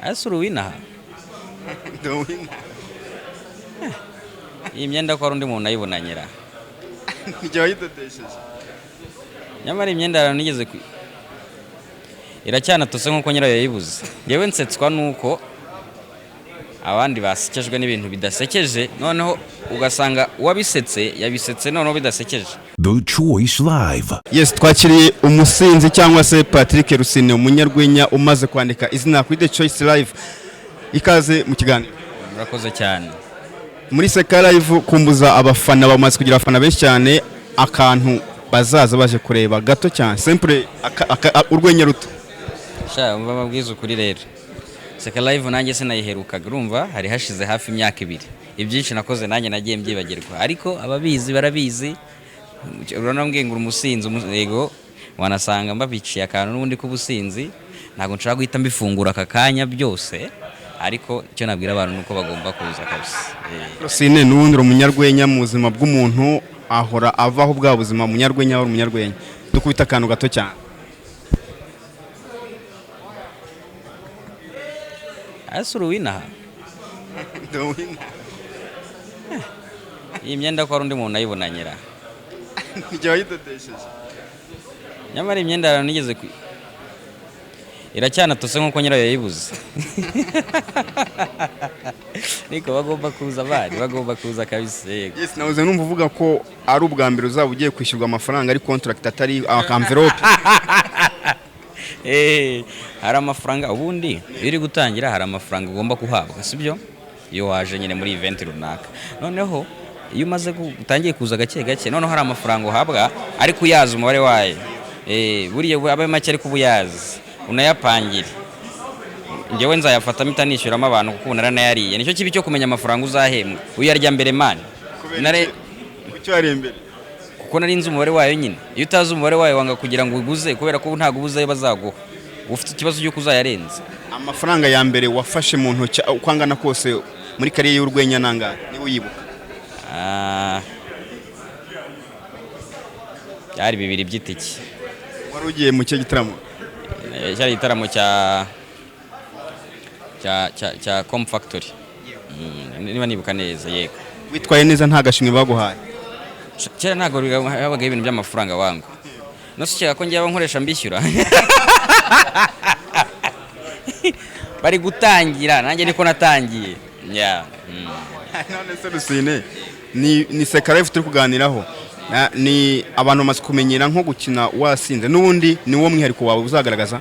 asura wina do wina iyi myenda ko ari undi muntu ayibonanyira nijye wayidodesheje nyamara imyenda nigeze iracyanatose nkuko nyirayo yayibuze yewe nsetswa nuko abandi basekejwe n'ibintu bidasekeje noneho ugasanga uwabisetse yabisetse noneho bidasekeje. The Choice Live. Yes, twakiriye umusinzi cyangwa se Patrick Rusine, umunyarwenya umaze kwandika izina kuri The Choice Live. Ikaze mu kiganiro. Murakoze cyane. Muri Seka Live kumbuza abafana bamaze kugira abafana benshi cyane, akantu bazaza baje kureba gato cyane, simple urwenya ruto. Sha umva mabwiza ukuri rero. Seka Live nanjye sinayiherukaga, urumva hari hashize hafi imyaka 2. Ibyinshi nakoze nanjye nagiye mbyibagirwa, ariko ababizi barabizi. Urabona mbwengura umusinzi yego wanasanga mbabiciye akantu n'ubundi kubusinzi, ntago nshaka guhita mbifungura aka kanya byose, ariko icyo nabwira abantu nuko bagomba kuza kabisa. Rusine n'ubundi umunyarwenya mu buzima bw'umuntu ahora avaho bwa buzima umunyarwenya wari umunyarwenya. Dukubita akantu gato cyane. Asura wina do wina iyi myenda ko ari undi muntu ayibonanyira nijye wayidodesheje nyamara imyenda nigeze iracyanatose nkuko nyirayo yayibuze niko bagomba kuza abandi bagomba kuza kabisa. Yes, nawuze numva uvuga ko ari ubwa mbere uzaba ugiye kwishyurwa amafaranga ari contract atari envelope. Hari amafaranga ubundi iri gutangira, hari amafaranga ugomba kuhabwa sibyo iyo waje nyine muri event runaka. Noneho iyo umaze gutangiye kuza gake gake, noneho hari amafaranga uhabwa ariko uyaza umubare wayo. Buriye abaye make ariko ubuyazi unayapangira. Ngewe nzayafata mitanishyuramo abantu kuko naranayariye. Nicyo kibi cyo kumenya amafaranga uzahembwa. Uyarya mbere man. Kucyo ari imbere. Kuko nari nzi umubare wayo nyine. Iyo utazi umubare wayo wanga kugira ngo uguze kubera ko ntago ubuze bazaguha. Ufite ikibazo cyo kuzayarenza. Amafaranga ya mbere wafashe mu ntoki ukwangana kose muri kariye y'urwenya nanga ni uyibuka. Yari bibiri by'itiki. Wari ugiye mu cyo gitaramo? Cyari gitaramo cya Com Factory. Niba nibuka neza yego. Witwaye neza nta gashimwe baguhaye? Cyera ntago habaga ibintu by'amafaranga wangu. Nosukira ko ngiye abankoresha mbishyura. Bari gutangira nanjye niko natangiye. None se Rusine ni Seka Live turi kuganiraho. Ni abantu bamaze kumenyera nko gukina wasinze n'ubundi ni wo mwihariko wawe uzagaragaza?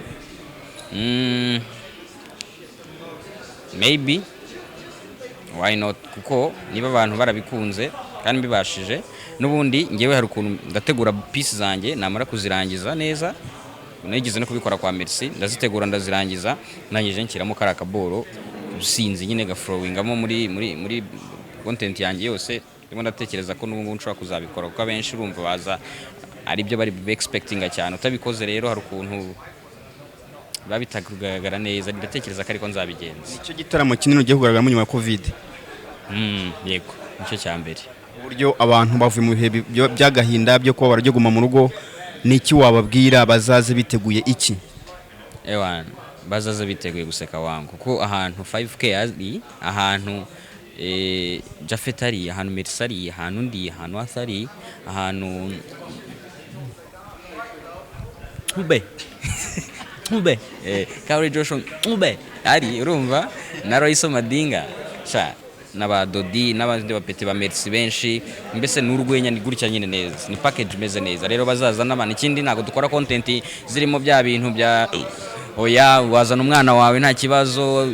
Maybe why not, kuko niba abantu barabikunze kandi mbibashije n'ubundi ngewe hari ukuntu ndategura piece zanjye namara kuzirangiza neza, nagize no kubikora kwa Merci, ndazitegura ndazirangiza nangije nshyiramo karaka boro usinzi nyine gaflowingamo muri content yanjye yose. Ndimo ndatekereza ko n'ubu nshobora kuzabikora kuko abenshi urumva baza ari byo bari expectinga cyane. Utabikoze rero hari ukuntu babitagaragara neza. Ndatekereza ko ariko nzabigenza. Icyo gitaramo kinini ugiye kugaragara mu nyuma ya Covid. Yego nicyo cyambere. Uburyo abantu bavuye mu bihe by'agahinda byo kuba barajye guma mu rugo, niki wababwira bazaze biteguye iki? Ewan bazaze biteguye guseka wangu kuko ahantu 5K ari ahantu Jafet ari ahantu Merci ari ahantu ndi ahantu asari ahantu ube Kawri Joshua ube ari urumva na Royce Madinga sha n'abadodi n'abandi bapeti ba Merci benshi, mbese n'urwenya ni gutya nyine neza, ni package meze neza. Rero bazaza n'abana ikindi nago dukora content zirimo bya bintu bya oya wazana umwana wawe nta kibazo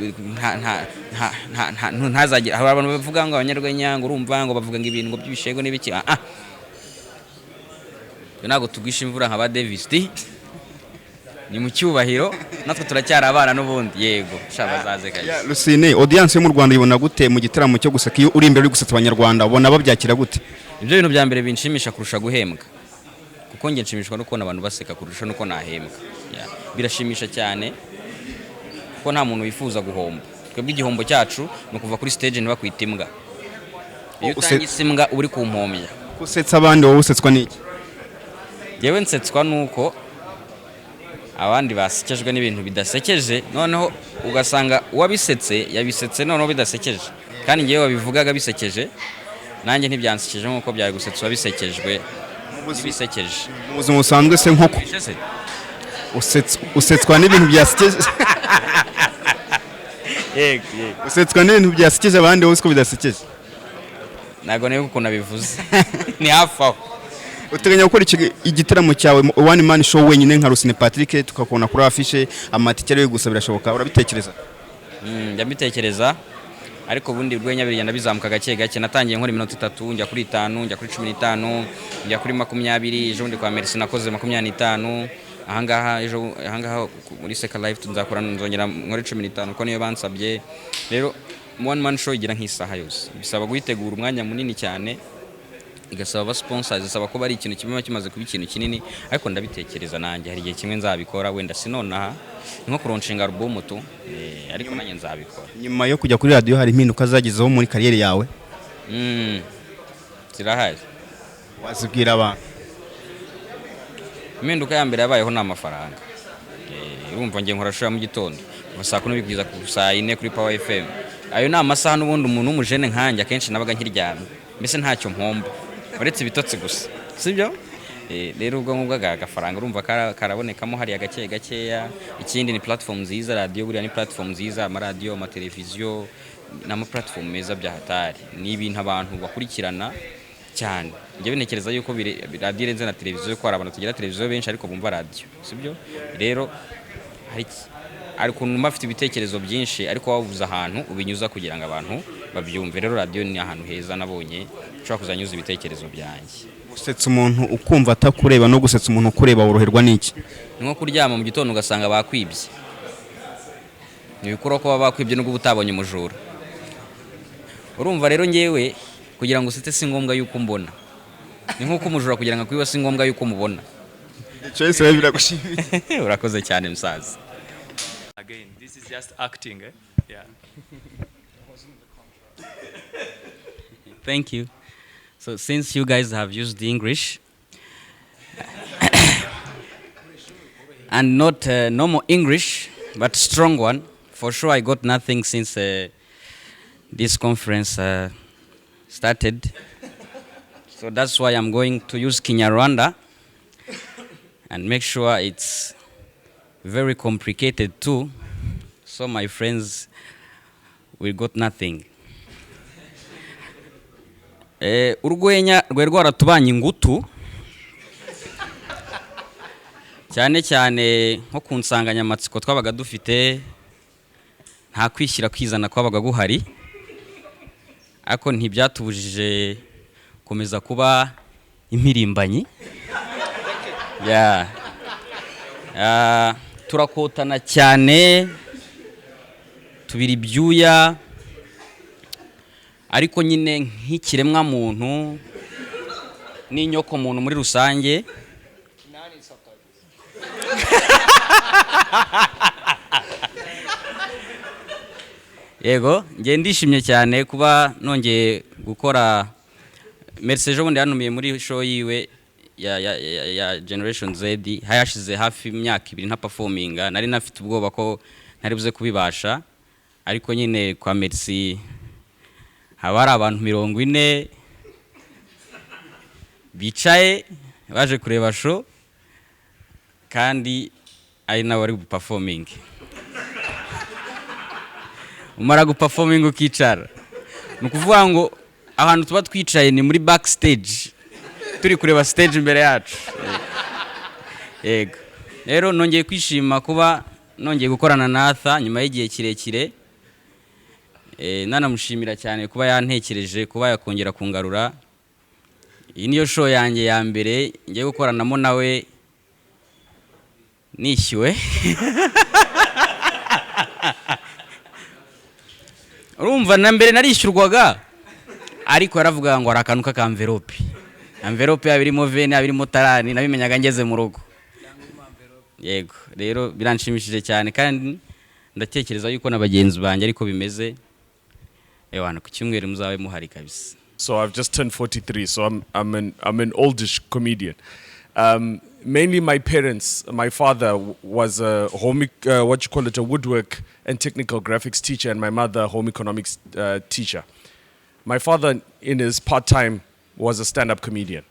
ntazagira. Hari abantu bavuga ngo abanyarwenya ngo urumva ngo bavuga ngo ibintu ngo by'ibishego n'ibiki. Nago tugisha imvura nka ba Davis ni mu cyubahiro natwe turacyari abana n'ubundi yego shabazaze kaje. Rusine, audience yo mu Rwanda ibona gute mu gitaramo cyo guseka iyo uri imbere uri gusetsa abanyarwanda ubona babyakira gute? Ibyo bintu bya mbere binshimisha kurusha guhembwa, kuko nge nshimishwa no kubona abantu baseka kurusha nuko nahembwa. Birashimisha cyane kuko nta muntu wifuza guhomba. Twebwe igihombo cyacu no kuva kuri stage ntibakwita imbwa. Iyo utangise imbwa uri kumpomya. Kusetsa abandi wowe usetswa niki? Yewe nsetswa nuko abandi basekejwe n'ibintu bidasekeje noneho ugasanga uwabisetse yabisetse noneho bidasekeje kandi ngiye wabivugaga bisekeje nanjye ntibyansekeje nkuko byari gusetsa wabisekejwe bisekeje mu buzima busanzwe se nkoko usetswa n'ibintu byasekeje yego usetswa n'ibintu byasekeje abandi wowe uko bidasekeje ntago nayo uko nabivuze ni hafi aho uteganya gukora igitaramo cyawe one man show wenyine nka Rusine Patrick tukakubona kuri afishe amatike yo gusa birashoboka urabitekereza ndabitekereza ariko ubundi rwenya birigenda bizamuka gake gake natangiye nkora iminota 3 njya kuri 5 njya kuri 15 njya kuri 20 ejo ndi kwa Merci nakoze 25 ahangaha muri Seka Live tunzakora nzongera nkore 15 ko niyo bansabye rero one man show igira nk'isaha yose bisaba guhitegura umwanya munini cyane igasaba aba sponsors isaba ko bari ikintu kimwe kimaze kuba ikintu kinini ariko ndabitekereza nanjye hari igihe kimwe nzabikora wenda sinonaha nko kuronshinga album tu ariko nanjye nzabikora nyuma yo kujya kuri radio hari impinduka zagizeho muri kariyeri yawe zirahari wazibwira abantu impinduka ya mbere yabayeho n'amafaranga urumva ngiye nkora show mu gitondo saa 9 bigwiza ku saa 4 kuri Power FM ayo ni amasaha n'ubundi umuntu w'umujene nkanjye akenshi nabaga nkiryamye mbese ntacyo mpomba uretse ibitotsi gusa sibyo rero ubwo ngubwo agafaranga urumva karabonekamo hari agake gakeya ikindi ni platform nziza radio buriya ni platform nziza amaradio amateleviziyo n'ama platform meza bya hatari ni ibintu abantu bakurikirana cyane njye binekereza yuko radio renze na televiziyo ko abantu tugira televiziyo benshi ariko bumva radio sibyo rero ari kuntu bafite ibitekerezo byinshi ariko wabuza ahantu ubinyuza kugira ngo abantu babyumve rero radio ni ahantu heza nabonye ushobora kuzanyuza ibitekerezo byanjye gusetsa umuntu ukumva atakureba no gusetsa umuntu ukureba woroherwa n'iki nko kuryama mu gitondo ugasanga bakwibye nibikora ko bakwibye no gubutabonye umujura urumva rero ngewe kugira ngo usete si ngombwa yuko mbona ni nko kumujura kugira ngo akwiba si ngombwa yuko mubona cyose biragushimiye urakoze cyane musaza. Again, this is just acting, eh? Yeah. Thank you. So since you guys have used the English and not normal English, but strong one, for sure I got nothing since this conference started. So that's why I'm going to use Kinyarwanda and make sure it's very complicated too, so my friends will got nothing. Urwenya rwari rwaratubanye ingutu cyane cyane nko kunsanganyamatsiko twabaga dufite nta kwishyira kwizana kwabaga guhari ariko ntibyatubujije komeza kuba impirimbanyi turakotana cyane tubiri byuya ariko nyine nk'ikiremwa muntu n'inyoko muntu muri rusange yego ngiye ndishimye cyane kuba nongeye gukora Merci ejo bundi yanumiye muri show yiwe ya Generation Z hayashize hafi imyaka 2 nta performinga nari nafite ubwoba ko ntari buze kubibasha ariko nyine kwa Merci haba ari abantu 40 bicaye baje kureba show kandi ari nawe ari performing umara guperforming ukicara nukuvuga ngo ahantu tuba twicaye ni muri backstage turi kureba stage imbere yacu yego rero nongeye kwishima kuba nongeye gukorana na Arthur nyuma y'igihe kirekire nanamushimira cyane kuba yantekereje kuba yakongera kungarura iyi niyo show yanjye ya mbere ngiye gukoranamo nawe nishyuwe urumva na mbere narishyurwaga ariko yaravuga ngo arakanuka ka envelope yabirimo vene yabirimo tarani nabimenyaga ngeze mu rugo yego rero biranshimishije cyane kandi ndatekereza yuko nabagenzi banjye ariko bimeze ewana ku cyumweru muzabe muhari kabisa. So I've just turned 43, so I'm an oldish comedian. Mainly my parents. My father was a a woodwork and technical graphics teacher, and my mother a home economics teacher. My father, in his part-time, was a stand-up comedian.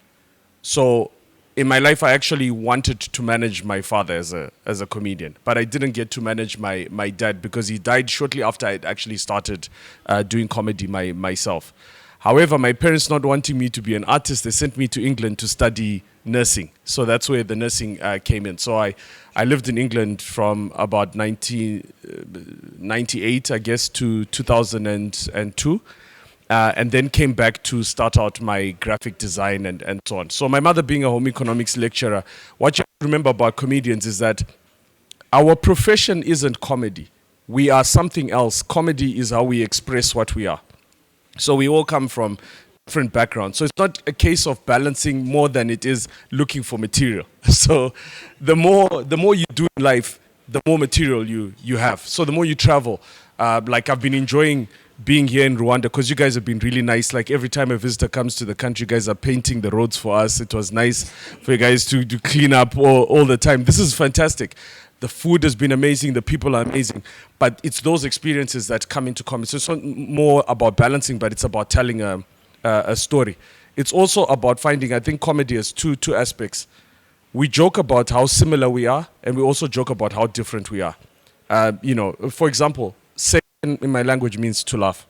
So in my life, I actually wanted to manage my father as a comedian, but I didn't get to manage my dad because he died shortly after I'd actually started doing comedy myself. However, my parents not wanting me to be an artist, they sent me to England to study nursing. So that's where the nursing came in. So I lived in England from about 1998, I guess, to 2002. And then came back to start out my graphic design and so on. So my mother being a home economics lecturer, what you remember about comedians is that our profession isn't comedy. We are something else. Comedy is how we express what we are. So we all come from different backgrounds. So it's not a case of balancing more than it is looking for material. So the more you do in life, the more material you have. So the more you travel, like I've been enjoying being here in Rwanda because you guys have been really nice. Like every time a visitor comes to the country, you guys are painting the roads for us. It was nice for you guys to clean up all the time. This is fantastic. The food has been amazing. The people are amazing. But it's those experiences that come into comedy. So it's not more about balancing, but it's about telling a story. It's also about finding, I think comedy has two aspects. We joke about how similar we are, and we also joke about how different we are. For example, in my language means to laugh.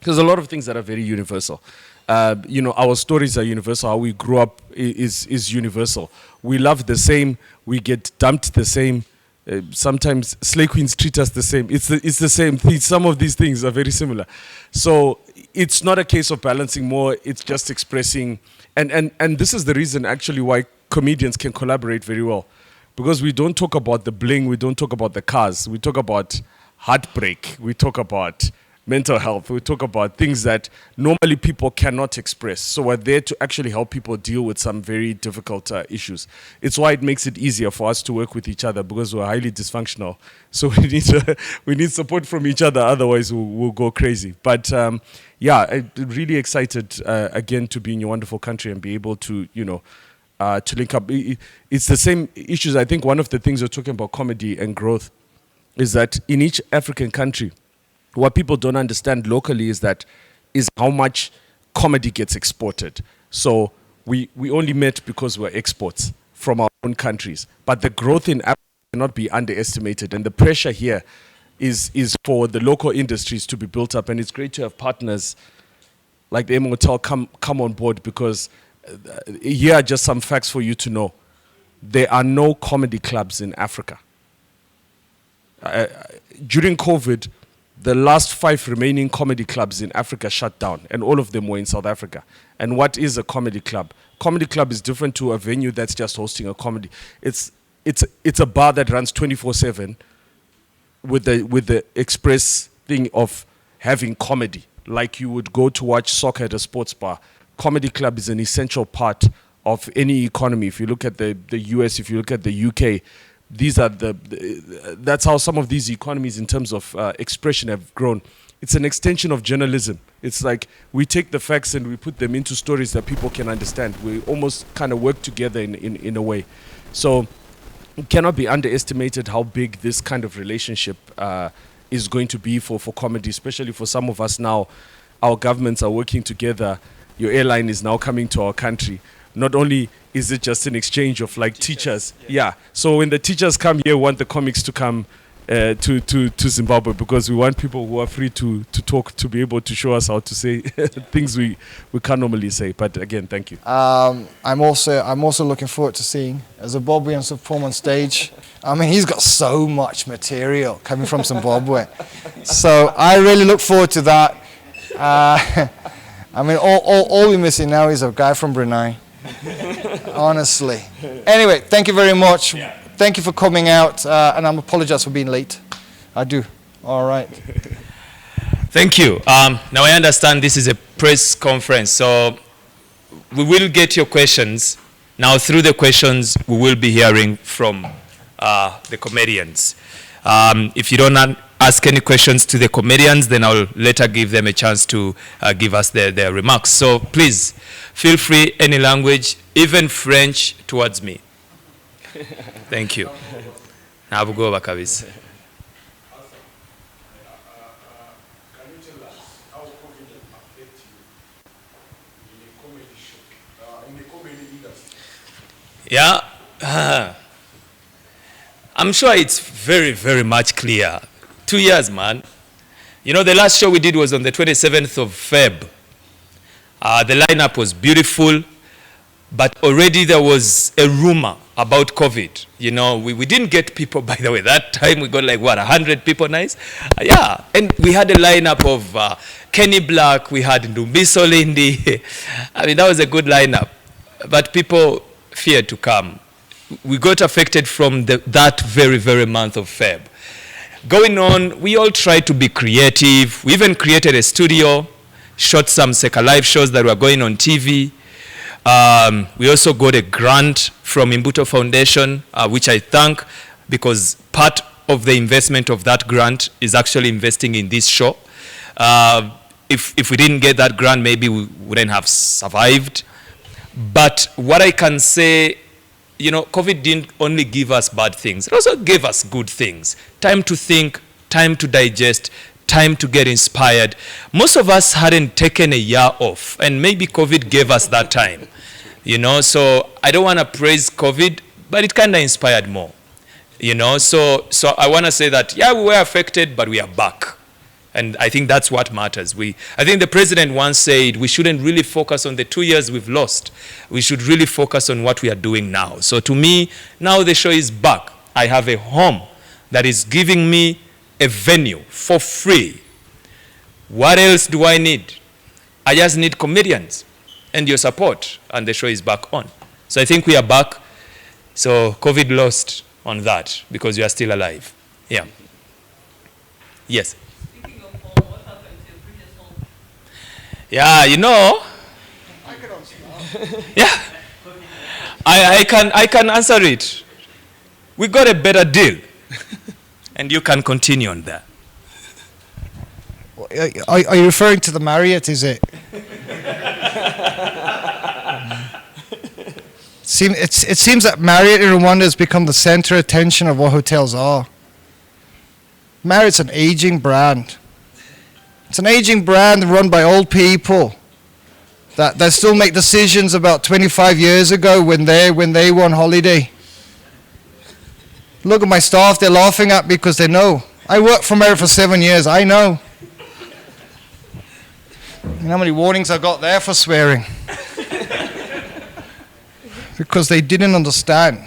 There's a lot of things that are very universal. Our stories are universal. How we grew up is universal. We love the same. We get dumped the same. Sometimes slay queens treat us the same. It's the same thing. Some of these things are very similar. So it's not a case of balancing more. It's just expressing. And this is the reason actually why comedians can collaborate very well. Because we don't talk about the bling. We don't talk about the cars. We talk about heartbreak. We talk about mental health. We talk about things that normally people cannot express. So we're there to actually help people deal with some very difficult issues. It's why it makes it easier for us to work with each other because we're highly dysfunctional. So we need support from each other. Otherwise, we'll go crazy. But I'm really excited again to be in your wonderful country and be able to, to link up. It's the same issues. I think one of the things we're talking about comedy and growth is that in each African country, what people don't understand locally is how much comedy gets exported. So we only met because we're exports from our own countries. But the growth in Africa cannot be underestimated. And the pressure here is for the local industries to be built up. And it's great to have partners like the M Hotel come on board because here are just some facts for you to know. There are no comedy clubs in Africa. During COVID, the last 5 remaining comedy clubs in Africa shut down, and all of them were in South Africa. And what is a comedy club? Comedy club is different to a venue that's just hosting a comedy. It's a bar that runs 24/7 with the express thing of having comedy, like you would go to watch soccer at a sports bar. Comedy club is an essential part of any economy. If you look at the US, if you look at the UK, these are that's how some of these economies in terms of expression have grown. It's an extension of journalism. It's like we take the facts and we put them into stories that people can understand. We almost kind of work together in a way. So it cannot be underestimated how big this kind of relationship is going to be for comedy, especially for some of us now. Our governments are working together. Your airline is now coming to our country. Not only is it just an exchange of like teachers. Yeah. So when the teachers come here, we want the comics to come to Zimbabwe because we want people who are free to talk, to be able to show us how to say things we can't normally say. But again, thank you. I'm also looking forward to seeing a Zimbabwean perform on stage. I mean, he's got so much material coming from Zimbabwe. So I really look forward to that. I mean, all we're missing now is a guy from Brunei. Honestly. Anyway, thank you very much. Yeah. Thank you for coming out, and I apologize for being late. I do. All right. Thank you. Now I understand this is a press conference, so we will get your questions. Now through the questions, we will be hearing from the comedians. If you don't ask any questions to the comedians, then I'll later give them a chance to give us their remarks. So please, feel free, any language, even French towards me. Thank you. Nabugoba kabisa. Yeah, I'm sure it's very, very much clear. 2 years, man. You know, the last show we did was on the 27th of Feb. The lineup was beautiful, but already there was a rumor about COVID. You know, we didn't get people, by the way. That time we got like, what, 100 people nice? Yeah, and we had a lineup of Kenny Black, we had Ndumbiso Lindi. I mean, that was a good lineup. But people feared to come. We got affected from that very, very month of Feb. Going on, we all tried to be creative. We even created a studio, shot some Seka Live shows that were going on TV. We also got a grant from Imbuto Foundation, which I thank, because part of the investment of that grant is actually investing in this show. If we didn't get that grant, maybe we wouldn't have survived. But what I can say, you know, COVID didn't only give us bad things. It also gave us good things. Time to think, time to digest, time to get inspired. Most of us hadn't taken a year off, and maybe COVID gave us that time. You know, so I don't want to praise COVID, but it kind of inspired more. You know, so I want to say that, yeah, we were affected, but we are back. And I think that's what matters. I think the president once said we shouldn't really focus on the 2 years we've lost. We should really focus on what we are doing now. So to me, now the show is back. I have a home that is giving me a venue for free. What else do I need? I just need comedians and your support, and the show is back on. So I think we are back. So COVID lost on that because you are still alive. Yeah. Yes. Yeah, you know. Yeah. I can answer it. We got a better deal. And you can continue on that. Are you referring to the Marriott, is it? It seems that Marriott in Rwanda has become the center of attention of what hotels are. Marriott's an aging brand. It's an aging brand run by old people that still make decisions about 25 years ago when they were on holiday. Look at my staff, they're laughing at me because they know. I worked for Marriott for 7 years, I know. You know how many warnings I got there for swearing? Because they didn't understand.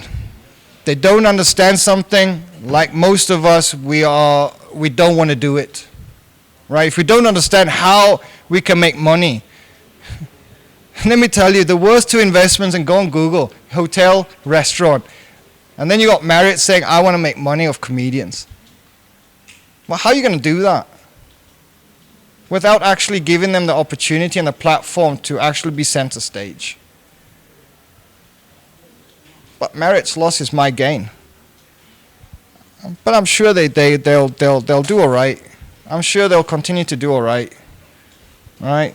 They don't understand something, like most of us, we don't want to do it. Right? If we don't understand how we can make money. Let me tell you, the worst two investments, and go on Google, hotel, restaurant. And then you got Marriott saying, I want to make money off comedians. Well, how are you going to do that? Without actually giving them the opportunity and the platform to actually be center stage. But Marriott's loss is my gain. But I'm sure they'll do all right. I'm sure they'll continue to do all right. All right?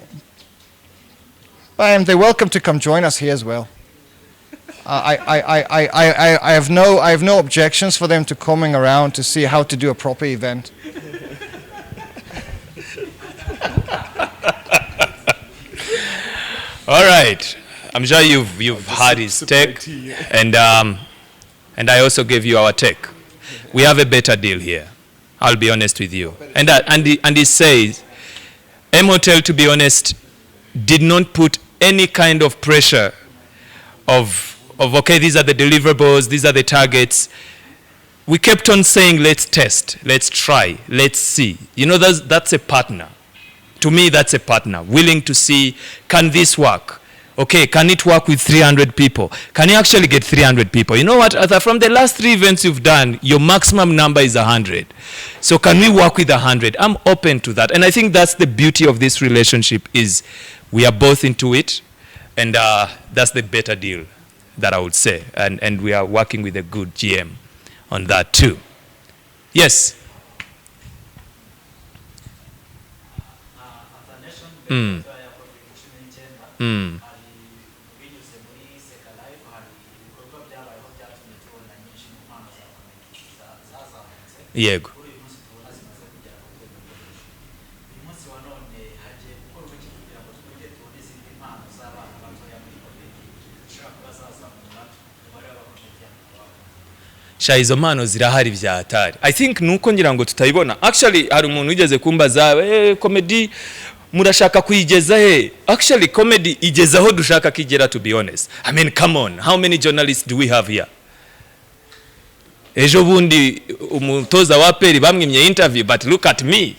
But they're welcome to come join us here as well. I have no objections for them to coming around to see how to do a proper event. All right. I'm sure you've had his take, and I also gave you our take. We have a better deal here. I'll be honest with you. And he says, M Hotel, to be honest, did not put any kind of pressure of okay, these are the deliverables, these are the targets. We kept on saying, let's test, let's try, let's see. You know, that's a partner. To me, that's a partner, willing to see, can this work? Okay, can it work with 300 people? Can you actually get 300 people? You know what, Arthur, from the last 3 events you've done, your maximum number is 100. So can we work with 100? I'm open to that. And I think that's the beauty of this relationship, is we are both into it. And that's the better deal that I would say. And we are working with a good GM on that too. Yes? yego sha izo mpano zirahari vya hatari. I think nuko ngira ngo tutayibona. Actually hari umuntu ugeze kumbaza comedy murashaka kuyigeza he? Actually comedy igeza aho dushaka kigera, to be honest. I mean, come on, how many journalists do we have here? Ejo bundi umutoza wa peri bamwimye interview, but look at me.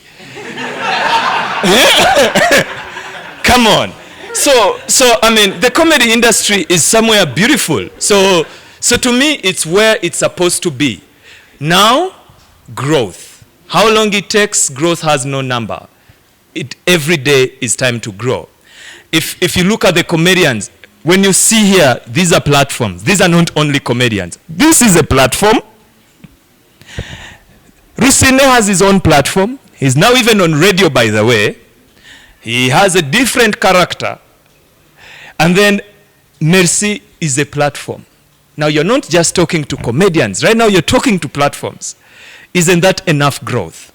Come on. So I mean, the comedy industry is somewhere beautiful. So to me, it's where it's supposed to be. Now, growth. How long it takes, growth has no number. Every day is time to grow. If you look at the comedians, when you see here, these are platforms. These are not only comedians. This is a platform. Rusine has his own platform. He's now even on radio, by the way. He has a different character. And then Merci is a platform. Now you're not just talking to comedians. Right now you're talking to platforms. Isn't that enough growth?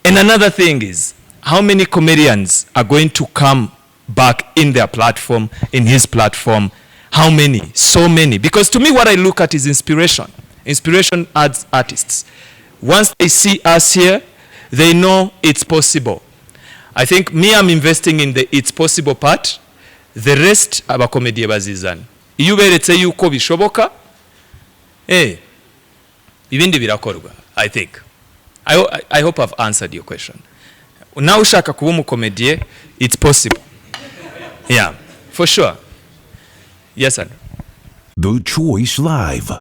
And another thing is, how many comedians are going to come back in their platform, in his platform? How many? So many. Because to me what I look at is inspiration. Inspiration adds artists. Once they see us here, they know it's possible. I think me, I'm investing in the it's possible part. The rest abakomediye bazizana. Iyo uberetse yuko bishoboka, ibindi birakorwa, I think. I hope I've answered your question. Now ushaka kuba umukomediye, it's possible. Yeah, for sure. Yes, sir. The Choice Live.